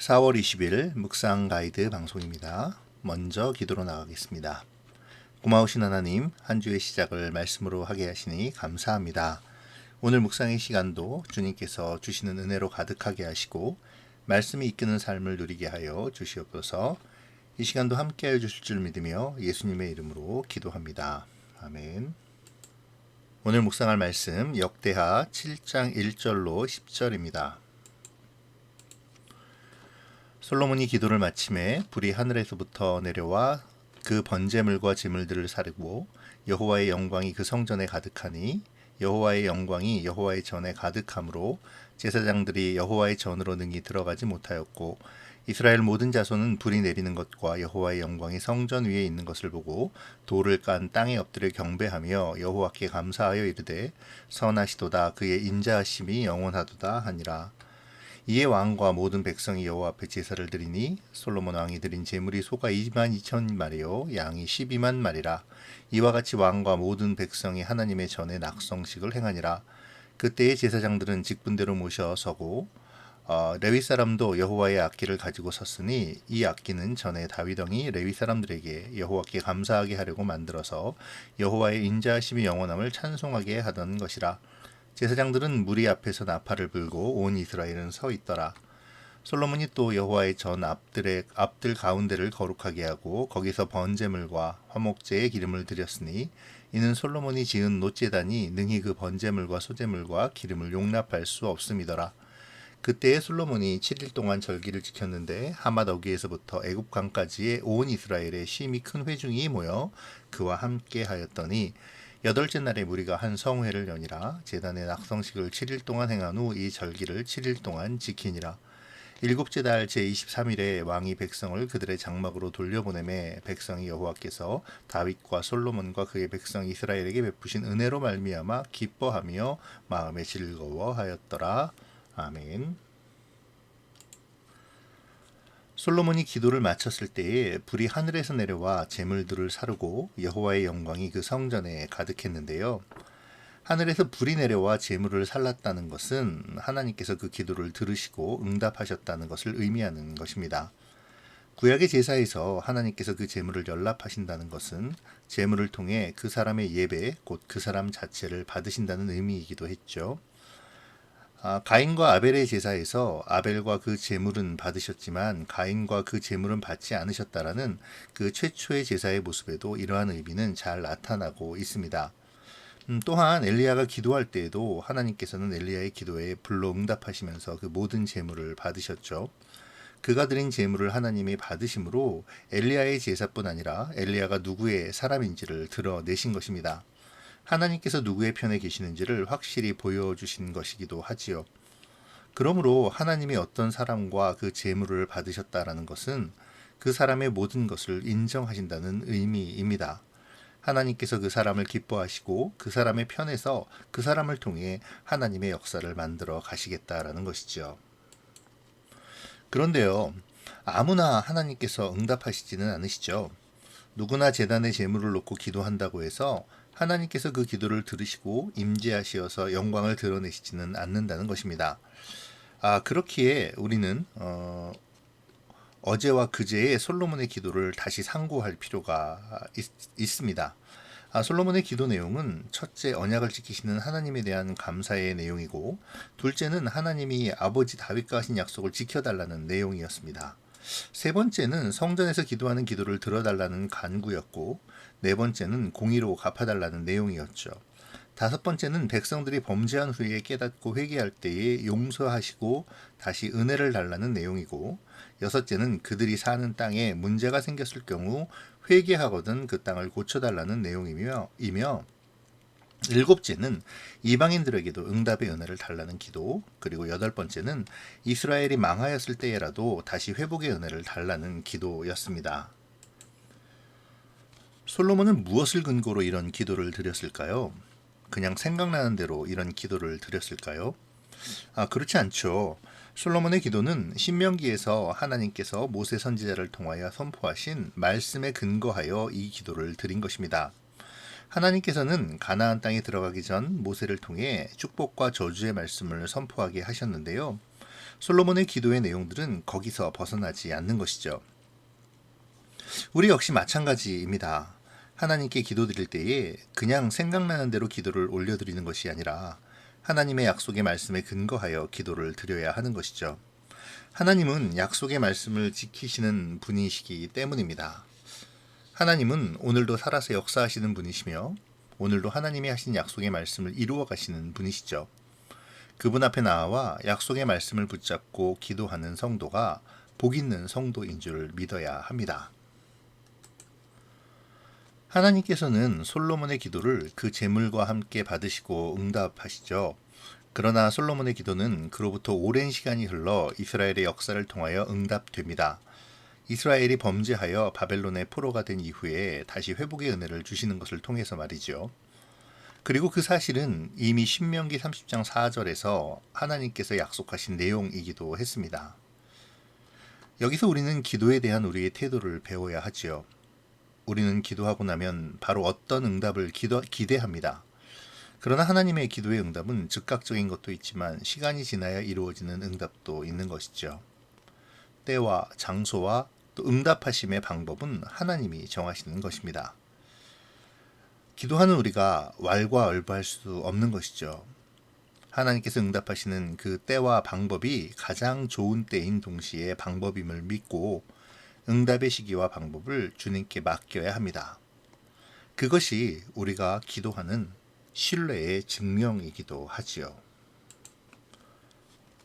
4월 20일 묵상 가이드 방송입니다. 먼저 기도로 나가겠습니다. 고마우신 하나님, 한 주의 시작을 말씀으로 하게 하시니 감사합니다. 오늘 묵상의 시간도 주님께서 주시는 은혜로 가득하게 하시고 말씀이 이끄는 삶을 누리게 하여 주시옵소서. 이 시간도 함께하여 주실 줄 믿으며 예수님의 이름으로 기도합니다. 아멘. 오늘 묵상할 말씀 역대하 7장 1절로 10절입니다. 솔로몬이 기도를 마침에 불이 하늘에서부터 내려와 그 번제물과 제물들을 사르고 여호와의 영광이 그 성전에 가득하니 여호와의 영광이 여호와의 전에 가득함으로 제사장들이 여호와의 전으로 능히 들어가지 못하였고 이스라엘 모든 자손은 불이 내리는 것과 여호와의 영광이 성전 위에 있는 것을 보고 돌을 깐 땅에 엎드려 경배하며 여호와께 감사하여 이르되 선하시도다 그의 인자하심이 영원하도다 하니라. 이에 왕과 모든 백성이 여호와 앞에 제사를 드리니 솔로몬 왕이 드린 제물이 소가 2만 2천 마리요 양이 12만 마리라. 이와 같이 왕과 모든 백성이 하나님의 전에 낙성식을 행하니라. 그때의 제사장들은 직분대로 모셔 서고 레위 사람도 여호와의 악기를 가지고 섰으니 이 악기는 전에 다윗 왕이 레위 사람들에게 여호와께 감사하게 하려고 만들어서 여호와의 인자하심이 영원함을 찬송하게 하던 것이라. 제사장들은 무리 앞에서 나팔을 불고 온 이스라엘은 서 있더라. 솔로몬이 또 여호와의 전 앞들 가운데를 거룩하게 하고 거기서 번제물과 화목제의 기름을 드렸으니 이는 솔로몬이 지은 놋제단이 능히 그 번제물과 소제물과 기름을 용납할 수 없음이더라. 그때에 솔로몬이 7일 동안 절기를 지켰는데 하맛 어귀에서부터 애굽 강까지의 온 이스라엘의 심히 큰 회중이 모여 그와 함께 하였더니 여덟째 날에 무리가 한 성회를 여니라. 제단의 낙성식을 7일 동안 행한 후 이 절기를 7일 동안 지키니라. 일곱째 달 제23일에 왕이 백성을 그들의 장막으로 돌려보내매 백성이 여호와께서 다윗과 솔로몬과 그의 백성 이스라엘에게 베푸신 은혜로 말미암아 기뻐하며 마음에 즐거워하였더라. 아멘. 솔로몬이 기도를 마쳤을 때에 불이 하늘에서 내려와 제물들을 사르고 여호와의 영광이 그 성전에 가득했는데요. 하늘에서 불이 내려와 제물을 살랐다는 것은 하나님께서 그 기도를 들으시고 응답하셨다는 것을 의미하는 것입니다. 구약의 제사에서 하나님께서 그 제물을 연락하신다는 것은 제물을 통해 그 사람의 예배, 곧 그 사람 자체를 받으신다는 의미이기도 했죠. 가인과 아벨의 제사에서 아벨과 그 제물은 받으셨지만 가인과 그 제물은 받지 않으셨다라는 그 최초의 제사의 모습에도 이러한 의미는 잘 나타나고 있습니다. 또한 엘리야가 기도할 때에도 하나님께서는 엘리야의 기도에 불로 응답하시면서 그 모든 제물을 받으셨죠. 그가 드린 제물을 하나님이 받으심으로 엘리야의 제사뿐 아니라 엘리야가 누구의 사람인지를 드러내신 것입니다. 하나님께서 누구의 편에 계시는지를 확실히 보여주신 것이기도 하지요. 그러므로 하나님이 어떤 사람과 그 제물을 받으셨다라는 것은 그 사람의 모든 것을 인정하신다는 의미입니다. 하나님께서 그 사람을 기뻐하시고 그 사람의 편에서 그 사람을 통해 하나님의 역사를 만들어 가시겠다라는 것이죠. 그런데요, 아무나 하나님께서 응답하시지는 않으시죠. 누구나 제단에 제물을 놓고 기도한다고 해서 하나님께서 그 기도를 들으시고 임재하시어서 영광을 드러내시지는 않는다는 것입니다. 그렇기에 우리는 어제와 그제의 솔로몬의 기도를 다시 상고할 필요가 있습니다. 솔로몬의 기도 내용은 첫째, 언약을 지키시는 하나님에 대한 감사의 내용이고, 둘째는 하나님이 아버지 다윗과 하신 약속을 지켜달라는 내용이었습니다. 세 번째는 성전에서 기도하는 기도를 들어달라는 간구였고, 네 번째는 공의로 갚아달라는 내용이었죠. 다섯 번째는 백성들이 범죄한 후에 깨닫고 회개할 때에 용서하시고 다시 은혜를 달라는 내용이고, 여섯째는 그들이 사는 땅에 문제가 생겼을 경우 회개하거든 그 땅을 고쳐달라는 내용이며, 일곱째는 이방인들에게도 응답의 은혜를 달라는 기도, 그리고 여덟 번째는 이스라엘이 망하였을 때에라도 다시 회복의 은혜를 달라는 기도였습니다. 솔로몬은 무엇을 근거로 이런 기도를 드렸을까요? 그냥 생각나는 대로 이런 기도를 드렸을까요? 그렇지 않죠. 솔로몬의 기도는 신명기에서 하나님께서 모세 선지자를 통하여 선포하신 말씀에 근거하여 이 기도를 드린 것입니다. 하나님께서는 가나안 땅에 들어가기 전 모세를 통해 축복과 저주의 말씀을 선포하게 하셨는데요. 솔로몬의 기도의 내용들은 거기서 벗어나지 않는 것이죠. 우리 역시 마찬가지입니다. 하나님께 기도드릴 때에 그냥 생각나는 대로 기도를 올려드리는 것이 아니라 하나님의 약속의 말씀에 근거하여 기도를 드려야 하는 것이죠. 하나님은 약속의 말씀을 지키시는 분이시기 때문입니다. 하나님은 오늘도 살아서 역사하시는 분이시며 오늘도 하나님이 하신 약속의 말씀을 이루어 가시는 분이시죠. 그분 앞에 나와 약속의 말씀을 붙잡고 기도하는 성도가 복 있는 성도인 줄 믿어야 합니다. 하나님께서는 솔로몬의 기도를 그 제물과 함께 받으시고 응답하시죠. 그러나 솔로몬의 기도는 그로부터 오랜 시간이 흘러 이스라엘의 역사를 통하여 응답됩니다. 이스라엘이 범죄하여 바벨론의 포로가 된 이후에 다시 회복의 은혜를 주시는 것을 통해서 말이죠. 그리고 그 사실은 이미 신명기 30장 4절에서 하나님께서 약속하신 내용이기도 했습니다. 여기서 우리는 기도에 대한 우리의 태도를 배워야 하지요. 우리는 기도하고 나면 바로 어떤 응답을 기대합니다. 그러나 하나님의 기도의 응답은 즉각적인 것도 있지만 시간이 지나야 이루어지는 응답도 있는 것이죠. 때와 장소와 또 응답하심의 방법은 하나님이 정하시는 것입니다. 기도하는 우리가 왈가왈부할 수 없는 것이죠. 하나님께서 응답하시는 그 때와 방법이 가장 좋은 때인 동시에 방법임을 믿고 응답의 시기와 방법을 주님께 맡겨야 합니다. 그것이 우리가 기도하는 신뢰의 증명이기도 하지요.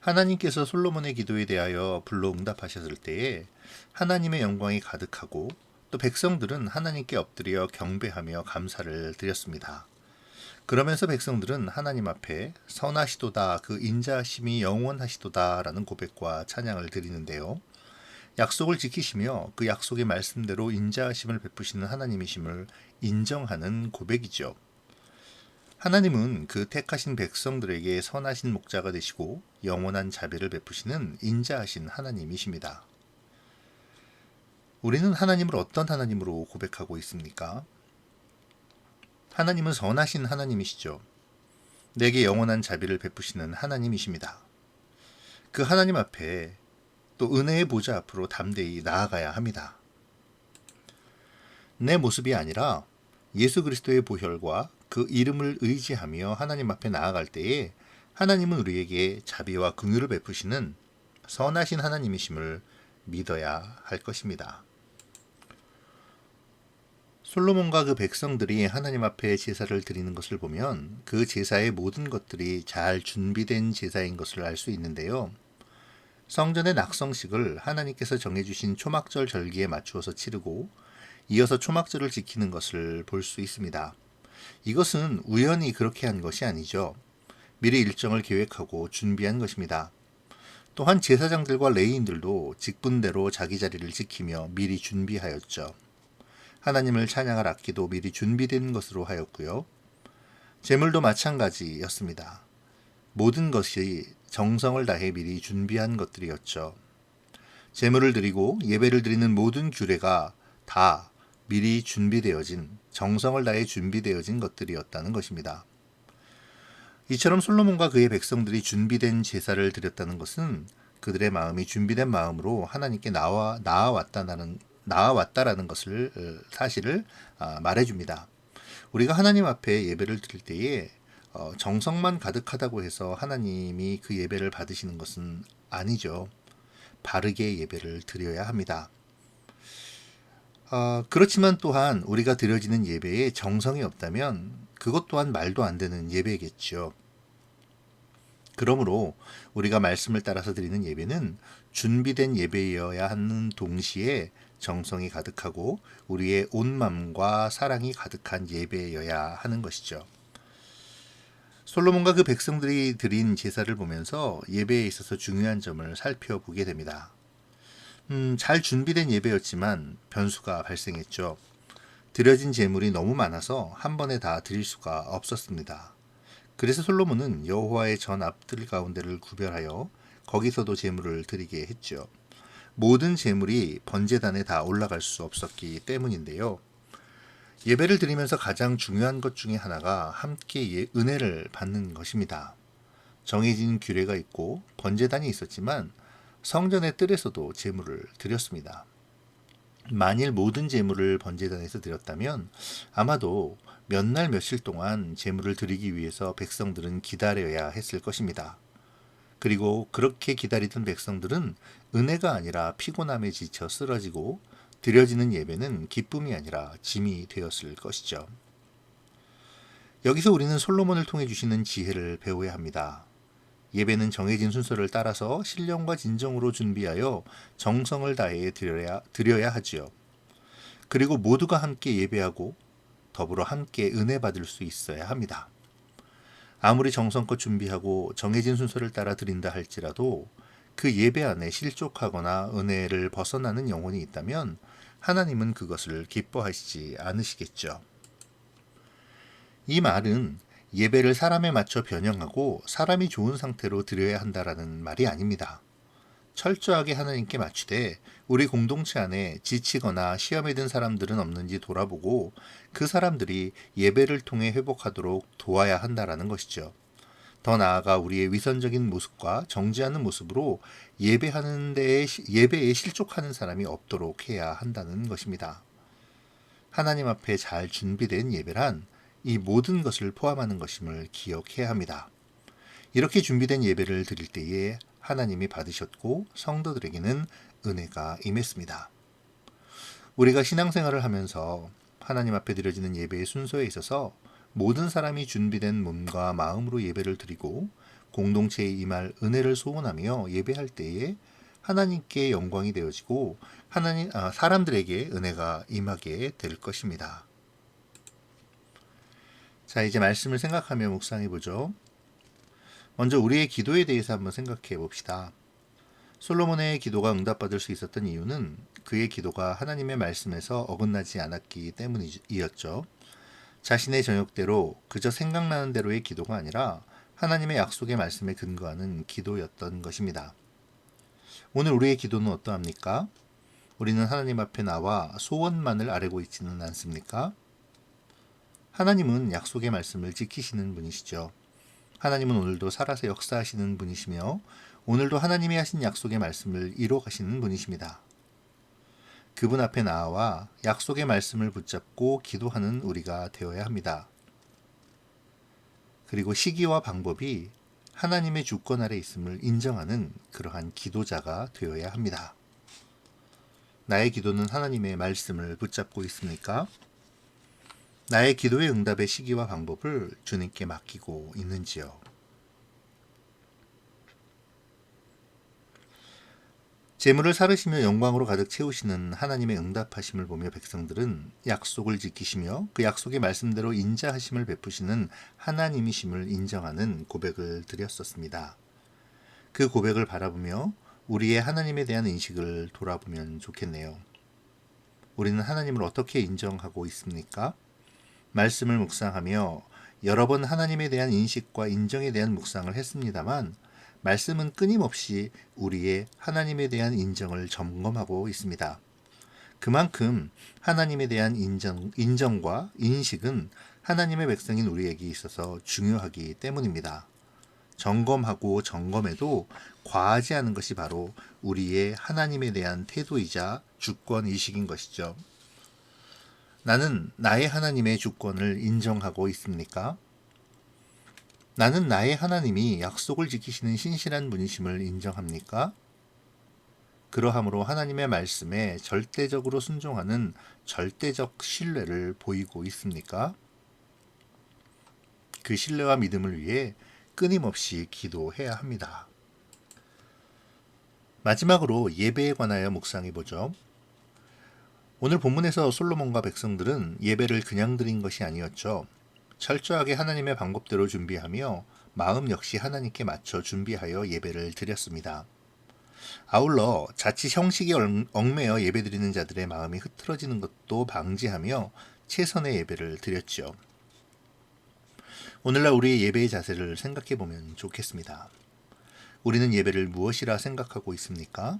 하나님께서 솔로몬의 기도에 대하여 불러 응답하셨을 때에 하나님의 영광이 가득하고 또 백성들은 하나님께 엎드려 경배하며 감사를 드렸습니다. 그러면서 백성들은 하나님 앞에 선하시도다 그 인자하심이 영원하시도다라는 고백과 찬양을 드리는데요. 약속을 지키시며 그 약속의 말씀대로 인자하심을 베푸시는 하나님이심을 인정하는 고백이죠. 하나님은 그 택하신 백성들에게 선하신 목자가 되시고 영원한 자비를 베푸시는 인자하신 하나님이십니다. 우리는 하나님을 어떤 하나님으로 고백하고 있습니까? 하나님은 선하신 하나님이시죠. 내게 영원한 자비를 베푸시는 하나님이십니다. 그 하나님 앞에 또 은혜의 보좌 앞으로 담대히 나아가야 합니다. 내 모습이 아니라 예수 그리스도의 보혈과 그 이름을 의지하며 하나님 앞에 나아갈 때에 하나님은 우리에게 자비와 긍휼을 베푸시는 선하신 하나님이심을 믿어야 할 것입니다. 솔로몬과 그 백성들이 하나님 앞에 제사를 드리는 것을 보면 그 제사의 모든 것들이 잘 준비된 제사인 것을 알 수 있는데요. 성전의 낙성식을 하나님께서 정해주신 초막절 절기에 맞추어서 치르고 이어서 초막절을 지키는 것을 볼 수 있습니다. 이것은 우연히 그렇게 한 것이 아니죠. 미리 일정을 계획하고 준비한 것입니다. 또한 제사장들과 레위인들도 직분대로 자기 자리를 지키며 미리 준비하였죠. 하나님을 찬양할 악기도 미리 준비된 것으로 하였고요. 제물도 마찬가지였습니다. 모든 것이 정성을 다해 미리 준비한 것들이었죠. 제물을 드리고 예배를 드리는 모든 규례가 다 미리 준비되어진, 정성을 다해 준비되어진 것들이었다는 것입니다. 이처럼 솔로몬과 그의 백성들이 준비된 제사를 드렸다는 것은 그들의 마음이 준비된 마음으로 하나님께 나아왔다라는 것을 사실을 말해줍니다. 우리가 하나님 앞에 예배를 드릴 때에 정성만 가득하다고 해서 하나님이 그 예배를 받으시는 것은 아니죠. 바르게 예배를 드려야 합니다. 그렇지만 또한 우리가 드려지는 예배에 정성이 없다면 그것 또한 말도 안 되는 예배겠죠. 그러므로 우리가 말씀을 따라서 드리는 예배는 준비된 예배여야 하는 동시에 정성이 가득하고 우리의 온 마음과 사랑이 가득한 예배여야 하는 것이죠. 솔로몬과 그 백성들이 드린 제사를 보면서 예배에 있어서 중요한 점을 살펴보게 됩니다. 잘 준비된 예배였지만 변수가 발생했죠. 드려진 제물이 너무 많아서 한 번에 다 드릴 수가 없었습니다. 그래서 솔로몬은 여호와의 전 앞들 가운데를 구별하여 거기서도 제물을 드리게 했죠. 모든 제물이 번제단에 다 올라갈 수 없었기 때문인데요. 예배를 드리면서 가장 중요한 것 중에 하나가 함께 은혜를 받는 것입니다. 정해진 규례가 있고 번제단이 있었지만 성전의 뜰에서도 제물을 드렸습니다. 만일 모든 제물을 번제단에서 드렸다면 아마도 몇 날 며칠 동안 제물을 드리기 위해서 백성들은 기다려야 했을 것입니다. 그리고 그렇게 기다리던 백성들은 은혜가 아니라 피곤함에 지쳐 쓰러지고 드려지는 예배는 기쁨이 아니라 짐이 되었을 것이죠. 여기서 우리는 솔로몬을 통해 주시는 지혜를 배워야 합니다. 예배는 정해진 순서를 따라서 신령과 진정으로 준비하여 정성을 다해 드려야 하지요. 그리고 모두가 함께 예배하고 더불어 함께 은혜 받을 수 있어야 합니다. 아무리 정성껏 준비하고 정해진 순서를 따라 드린다 할지라도 그 예배 안에 실족하거나 은혜를 벗어나는 영혼이 있다면 하나님은 그것을 기뻐하시지 않으시겠죠. 이 말은 예배를 사람에 맞춰 변형하고 사람이 좋은 상태로 드려야 한다라는 말이 아닙니다. 철저하게 하나님께 맞추되 우리 공동체 안에 지치거나 시험에 든 사람들은 없는지 돌아보고 그 사람들이 예배를 통해 회복하도록 도와야 한다라는 것이죠. 더 나아가 우리의 위선적인 모습과 정지하는 모습으로 예배에 실족하는 사람이 없도록 해야 한다는 것입니다. 하나님 앞에 잘 준비된 예배란 이 모든 것을 포함하는 것임을 기억해야 합니다. 이렇게 준비된 예배를 드릴 때에 하나님이 받으셨고 성도들에게는 은혜가 임했습니다. 우리가 신앙생활을 하면서 하나님 앞에 드려지는 예배의 순서에 있어서 모든 사람이 준비된 몸과 마음으로 예배를 드리고 공동체에 임할 은혜를 소원하며 예배할 때에 하나님께 영광이 되어지고 사람들에게 은혜가 임하게 될 것입니다. 자, 이제 말씀을 생각하며 묵상해 보죠. 먼저 우리의 기도에 대해서 한번 생각해 봅시다. 솔로몬의 기도가 응답받을 수 있었던 이유는 그의 기도가 하나님의 말씀에서 어긋나지 않았기 때문이었죠. 자신의 저녁대로 그저 생각나는 대로의 기도가 아니라 하나님의 약속의 말씀에 근거하는 기도였던 것입니다. 오늘 우리의 기도는 어떠합니까? 우리는 하나님 앞에 나와 소원만을 아뢰고 있지는 않습니까? 하나님은 약속의 말씀을 지키시는 분이시죠. 하나님은 오늘도 살아서 역사하시는 분이시며 오늘도 하나님이 하신 약속의 말씀을 이뤄 가시는 분이십니다. 그분 앞에 나와 약속의 말씀을 붙잡고 기도하는 우리가 되어야 합니다. 그리고 시기와 방법이 하나님의 주권 아래 있음을 인정하는 그러한 기도자가 되어야 합니다. 나의 기도는 하나님의 말씀을 붙잡고 있습니까? 나의 기도의 응답의 시기와 방법을 주님께 맡기고 있는지요? 재물을 사르시며 영광으로 가득 채우시는 하나님의 응답하심을 보며 백성들은 약속을 지키시며 그 약속의 말씀대로 인자하심을 베푸시는 하나님이심을 인정하는 고백을 드렸었습니다. 그 고백을 바라보며 우리의 하나님에 대한 인식을 돌아보면 좋겠네요. 우리는 하나님을 어떻게 인정하고 있습니까? 말씀을 묵상하며 여러 번 하나님에 대한 인식과 인정에 대한 묵상을 했습니다만 말씀은 끊임없이 우리의 하나님에 대한 인정을 점검하고 있습니다. 그만큼 하나님에 대한 인정과 인식은 하나님의 백성인 우리에게 있어서 중요하기 때문입니다. 점검하고 점검해도 과하지 않은 것이 바로 우리의 하나님에 대한 태도이자 주권의식인 것이죠. 나는 나의 하나님의 주권을 인정하고 있습니까? 나는 나의 하나님이 약속을 지키시는 신실한 분이심을 인정합니까? 그러함으로 하나님의 말씀에 절대적으로 순종하는 절대적 신뢰를 보이고 있습니까? 그 신뢰와 믿음을 위해 끊임없이 기도해야 합니다. 마지막으로 예배에 관하여 묵상해 보죠. 오늘 본문에서 솔로몬과 백성들은 예배를 그냥 드린 것이 아니었죠. 철저하게 하나님의 방법대로 준비하며 마음 역시 하나님께 맞춰 준비하여 예배를 드렸습니다. 아울러 자칫 형식에 얽매여 예배드리는 자들의 마음이 흐트러지는 것도 방지하며 최선의 예배를 드렸죠. 오늘날 우리의 예배의 자세를 생각해 보면 좋겠습니다. 우리는 예배를 무엇이라 생각하고 있습니까?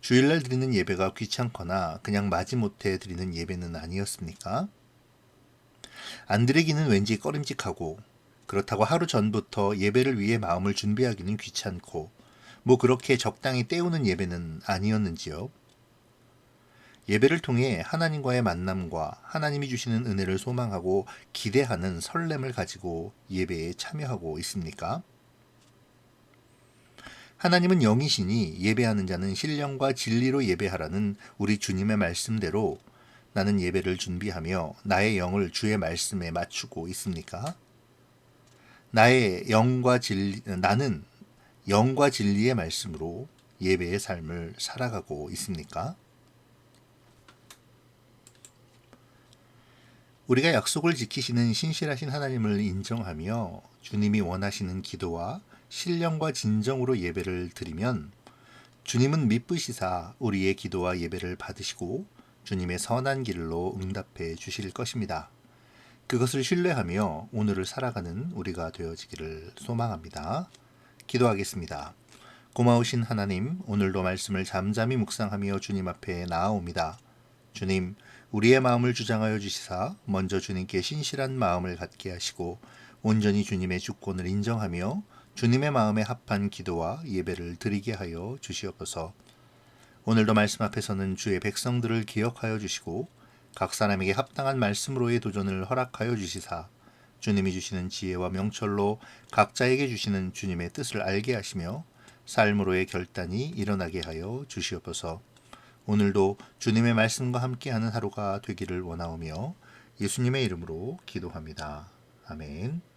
주일날 드리는 예배가 귀찮거나 그냥 마지못해 드리는 예배는 아니었습니까? 안 드리기는 왠지 꺼림직하고 그렇다고 하루 전부터 예배를 위해 마음을 준비하기는 귀찮고 뭐 그렇게 적당히 때우는 예배는 아니었는지요. 예배를 통해 하나님과의 만남과 하나님이 주시는 은혜를 소망하고 기대하는 설렘을 가지고 예배에 참여하고 있습니까? 하나님은 영이시니 예배하는 자는 신령과 진리로 예배하라는 우리 주님의 말씀대로 나는 예배를 준비하며 나의 영을 주의 말씀에 맞추고 있습니까? 나는 영과 진리의 말씀으로 예배의 삶을 살아가고 있습니까? 우리가 약속을 지키시는 신실하신 하나님을 인정하며 주님이 원하시는 기도와 신령과 진정으로 예배를 드리면 주님은 미쁘시사 우리의 기도와 예배를 받으시고 주님의 선한 길로 응답해 주실 것입니다. 그것을 신뢰하며 오늘을 살아가는 우리가 되어지기를 소망합니다. 기도하겠습니다. 고마우신 하나님, 오늘도 말씀을 잠잠히 묵상하며 주님 앞에 나아옵니다. 주님, 우리의 마음을 주장하여 주시사 먼저 주님께 신실한 마음을 갖게 하시고 온전히 주님의 주권을 인정하며 주님의 마음에 합한 기도와 예배를 드리게 하여 주시옵소서. 오늘도 말씀 앞에서는 주의 백성들을 기억하여 주시고 각 사람에게 합당한 말씀으로의 도전을 허락하여 주시사 주님이 주시는 지혜와 명철로 각자에게 주시는 주님의 뜻을 알게 하시며 삶으로의 결단이 일어나게 하여 주시옵소서. 오늘도 주님의 말씀과 함께하는 하루가 되기를 원하오며 예수님의 이름으로 기도합니다. 아멘.